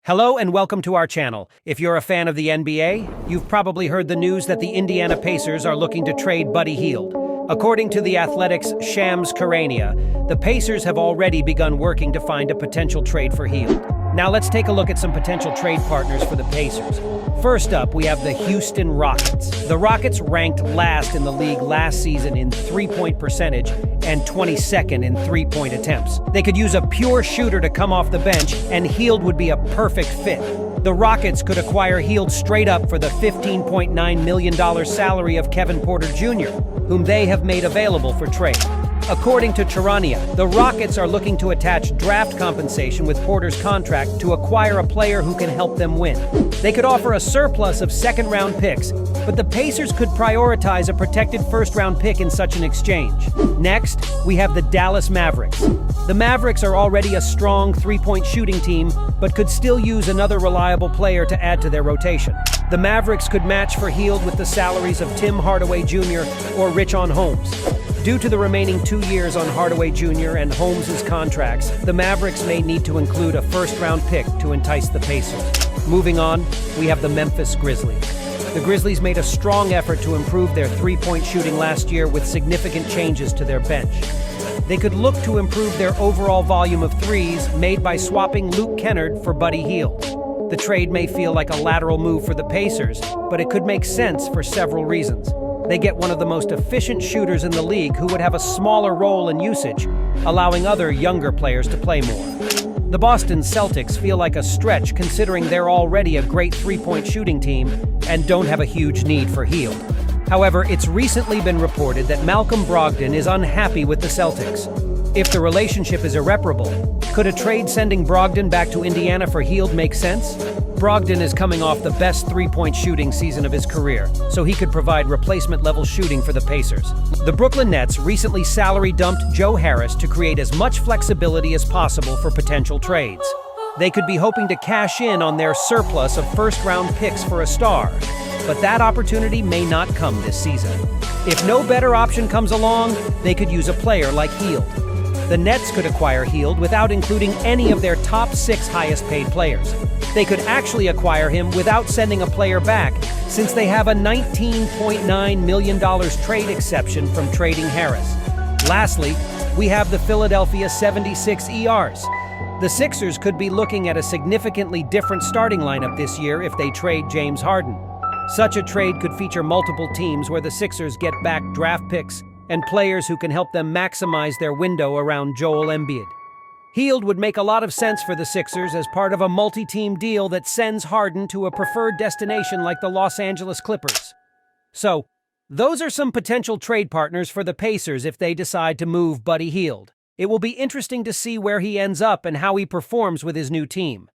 Hello and welcome to our channel. If you're a fan of the NBA, you've probably heard the news that the Indiana Pacers are looking to trade Buddy Hield. According to The Athletic's Shams Charania, the Pacers have already begun working to find a potential trade for Hield. Now let's take a look at some potential trade partners for the Pacers. First up, we have the Houston Rockets. The Rockets ranked last in the league last season in three-point percentage and 22nd in three-point attempts. They could use a pure shooter to come off the bench, and Hield would be a perfect fit. The Rockets could acquire Hield straight up for the $15.9 million salary of Kevin Porter Jr., whom they have made available for trade. According to Charania, the Rockets are looking to attach draft compensation with Porter's contract to acquire a player who can help them win. They could offer a surplus of second-round picks, but the Pacers could prioritize a protected first-round pick in such an exchange. Next, we have the Dallas Mavericks. The Mavericks are already a strong three-point shooting team, but could still use another reliable player to add to their rotation. The Mavericks could match for Hield with the salaries of Tim Hardaway Jr. or Richaun Holmes. Due to the remaining 2 years on Hardaway Jr. and Holmes' contracts, the Mavericks may need to include a first-round pick to entice the Pacers. Moving on, we have the Memphis Grizzlies. The Grizzlies made a strong effort to improve their three-point shooting last year with significant changes to their bench. They could look to improve their overall volume of threes made by swapping Luke Kennard for Buddy Hield. The trade may feel like a lateral move for the Pacers, but it could make sense for several reasons. They get one of the most efficient shooters in the league who would have a smaller role in usage, allowing other younger players to play more. The Boston Celtics feel like a stretch considering they're already a great three-point shooting team and don't have a huge need for Hield. However, it's recently been reported that Malcolm Brogdon is unhappy with the Celtics. If the relationship is irreparable, could a trade sending Brogdon back to Indiana for Hield make sense? Brogdon is coming off the best three-point shooting season of his career, so he could provide replacement-level shooting for the Pacers. The Brooklyn Nets recently salary-dumped Joe Harris to create as much flexibility as possible for potential trades. They could be hoping to cash in on their surplus of first-round picks for a star, but that opportunity may not come this season. If no better option comes along, they could use a player like Hield. The Nets could acquire Hield without including any of their top 6 highest-paid players. They could actually acquire him without sending a player back, since they have a $19.9 million trade exception from trading Harris. Lastly, we have the Philadelphia 76ers. The Sixers could be looking at a significantly different starting lineup this year if they trade James Harden. Such a trade could feature multiple teams where the Sixers get back draft picks and players who can help them maximize their window around Joel Embiid. Hield would make a lot of sense for the Sixers as part of a multi-team deal that sends Harden to a preferred destination like the Los Angeles Clippers. So, those are some potential trade partners for the Pacers if they decide to move Buddy Hield. It will be interesting to see where he ends up and how he performs with his new team.